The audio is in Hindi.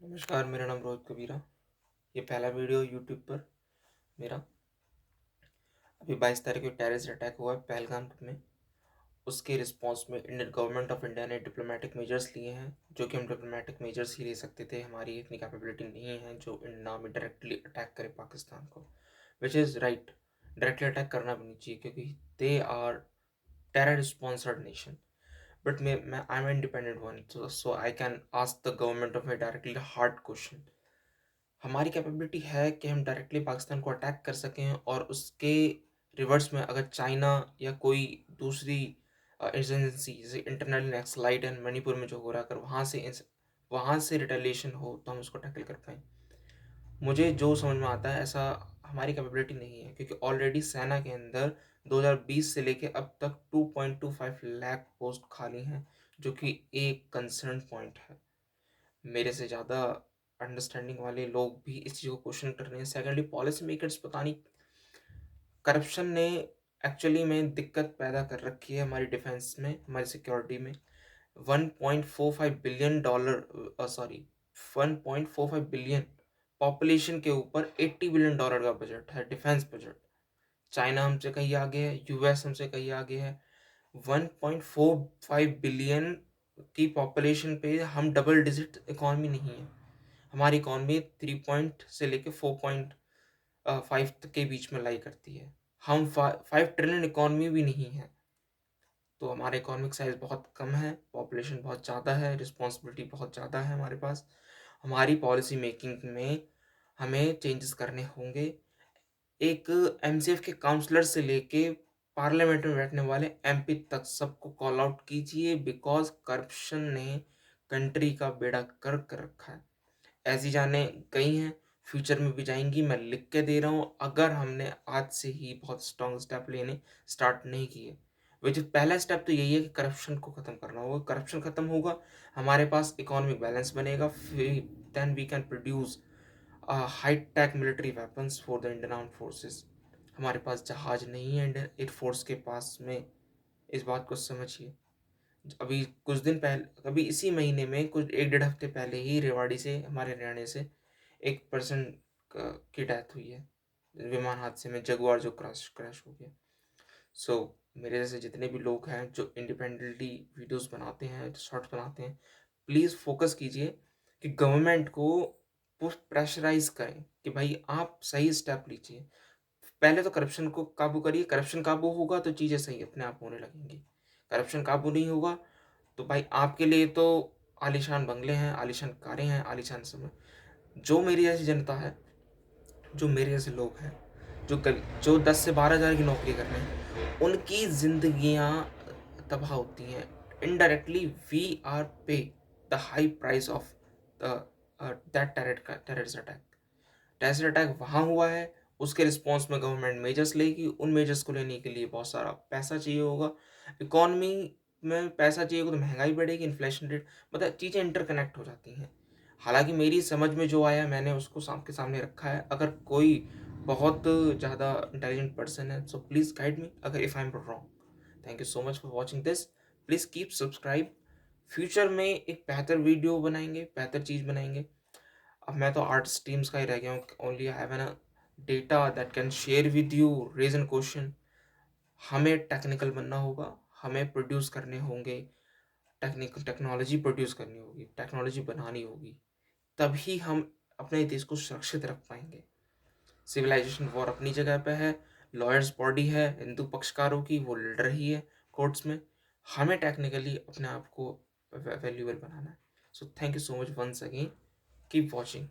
नमस्कार, मेरा नाम रोहित कबीरा। ये पहला वीडियो यूट्यूब पर मेरा। अभी 22 तारीख को टेररिस्ट अटैक हुआ है पहलगाम में। उसके रिस्पॉन्स में इंडियन गवर्नमेंट ऑफ इंडिया ने डिप्लोमेटिक मेजर्स लिए हैं, जो कि हम डिप्लोमेटिक मेजर्स ही ले सकते थे। हमारी इतनी कैपेबिलिटी नहीं है जो इंडिया में डायरेक्टली अटैक करे पाकिस्तान को, which is right. Directly attack करना भी नहीं चाहिए क्योंकि they are terror sponsored nation. But मैं I am independent one, so I can ask the government of India directly hard question. हमारी कैपेबिलिटी है कि हम डायरेक्टली पाकिस्तान को अटैक कर सकें, और उसके रिवर्स में अगर चाइना या कोई दूसरी एजेंसी जैसे इंटरनल नक्सलाइट एंड मणिपुर में जो हो रहा है, अगर वहाँ से रिटेलिएशन हो तो हम उसको टैकल कर पाएँ। मुझे जो समझ में आता है ऐसा हमारी कैपेबिलिटी नहीं है, क्योंकि ऑलरेडी सेना के अंदर 2020 से लेके अब तक 2.25 लाख पोस्ट खाली हैं, जो कि एक कंसर्न पॉइंट है। मेरे से ज़्यादा अंडरस्टैंडिंग वाले लोग भी इस चीज़ को क्वेश्चन कर रहे हैं। सेकेंडली, पॉलिसी मेकर्स पता नहीं, करप्शन ने एक्चुअली में दिक्कत पैदा कर रखी है हमारी डिफेंस में, हमारी सिक्योरिटी में। 1.45 billion dollar, sorry, 1.45 billion population के ऊपर 80 बिलियन डॉलर का बजट है, डिफेंस बजट। चाइना हमसे कहीं आगे है, यूएस हमसे कहीं आगे है। 1.45 बिलियन की पॉपुलेशन पे हम डबल डिजिट इकॉनमी नहीं है। हमारी इकॉनमी 3 से लेके 4.5 के बीच में लाई करती है। हम 5 ट्रिलियन इकॉनमी भी नहीं है। तो हमारा इकोनॉमिक साइज बहुत कम है, पॉपुलेशन बहुत ज़्यादा है, रिस्पॉन्सिबिलिटी बहुत ज़्यादा है हमारे पास। हमारी पॉलिसी मेकिंग में हमें चेंजेस करने होंगे। एक एमसीएफ के काउंसलर से लेके पार्लियामेंट में बैठने वाले एमपी तक सबको कॉल आउट कीजिए, बिकॉज करप्शन ने कंट्री का बेड़ा गर्क कर रखा है। ऐसी जाने गई हैं, फ्यूचर में भी जाएंगी, मैं लिख के दे रहा हूँ। अगर हमने आज से ही बहुत स्ट्रॉन्ग स्टेप लेने स्टार्ट नहीं किए, विच पहला स्टेप तो यही है कि करप्शन को ख़त्म करना होगा। करप्शन ख़त्म होगा, हमारे पास इकोनॉमिक बैलेंस बनेगा, फिर then we can produce high tech military weapons for the Indian arm forces. हमारे पास जहाज नहीं है इंडियन एयरफोर्स के पास में, इस बात को समझिए। अभी कुछ दिन पहले, अभी इसी महीने में कुछ 1 डेढ़ हफ्ते पहले ही रेवाड़ी से, हमारे हरियाणा से एक पर्सन की डेथ हुई है विमान हादसे में, जगुआर जो क्रैश हो गया। सो मेरे जैसे जितने भी लोग हैं जो इंडिपेंडेंटली वीडियोस बनाते हैं, शॉर्ट्स बनाते हैं, प्लीज़ फोकस कीजिए कि गवर्नमेंट को प्रेशराइज करें कि भाई आप सही स्टेप लीजिए। पहले तो करप्शन को काबू करिए। करप्शन काबू होगा तो चीज़ें सही अपने आप होने लगेंगी। करप्शन काबू नहीं होगा तो भाई आपके लिए तो आलीशान बंगले हैं, आलीशान कारें हैं, आलीशान समय। जो मेरी जैसी जनता है, जो मेरे जैसे लोग हैं, जो 10 से 12 हज़ार की नौकरी कर रहे हैं, उनकी जिंदगियां तबाह होती हैं। इनडायरेक्टली वी आर पे the high price of the that terrorist attack. Terrorist attack वहाँ हुआ है, उसके रिस्पॉन्स में गवर्नमेंट मेजर्स लेगी। उन मेजर्स को लेने के लिए बहुत सारा पैसा चाहिए होगा। इकॉनमी में पैसा चाहिए होगा तो महंगाई बढ़ेगी, इन्फ्लेशन रेट, मतलब चीज़ें इंटरकनेक्ट हो जाती हैं। हालांकि मेरी समझ में जो आया मैंने उसको आपके सामने रखा है। अगर कोई बहुत ज़्यादा इंटेलिजेंट पर्सन है, सो प्लीज़ गाइड मी अगर if I am wrong. Thank you so much for watching this. Please keep subscribe. Future में एक बेहतर वीडियो बनाएंगे, बेहतर चीज़ बनाएंगे। अब मैं तो आर्ट्स टीम्स का ही रह गया हूँ। Only I have an data that can share with you, raise an question. हमें टेक्निकल बनना होगा, हमें प्रोड्यूस करने होंगे, टेक्नोलॉजी प्रोड्यूस करनी होगी, टेक्नोलॉजी बनानी होगी, तभी हम अपने देश को सुरक्षित रख पाएंगे। सिविलाइजेशन वॉर अपनी जगह पे है, लॉयर्स बॉडी है हिंदू पक्षकारों की, वो लड़ रही है कोर्ट्स में। हमें टेक्निकली अपने आप को वैल्यूएबल बनाना है। So thank you so much once again, keep watching.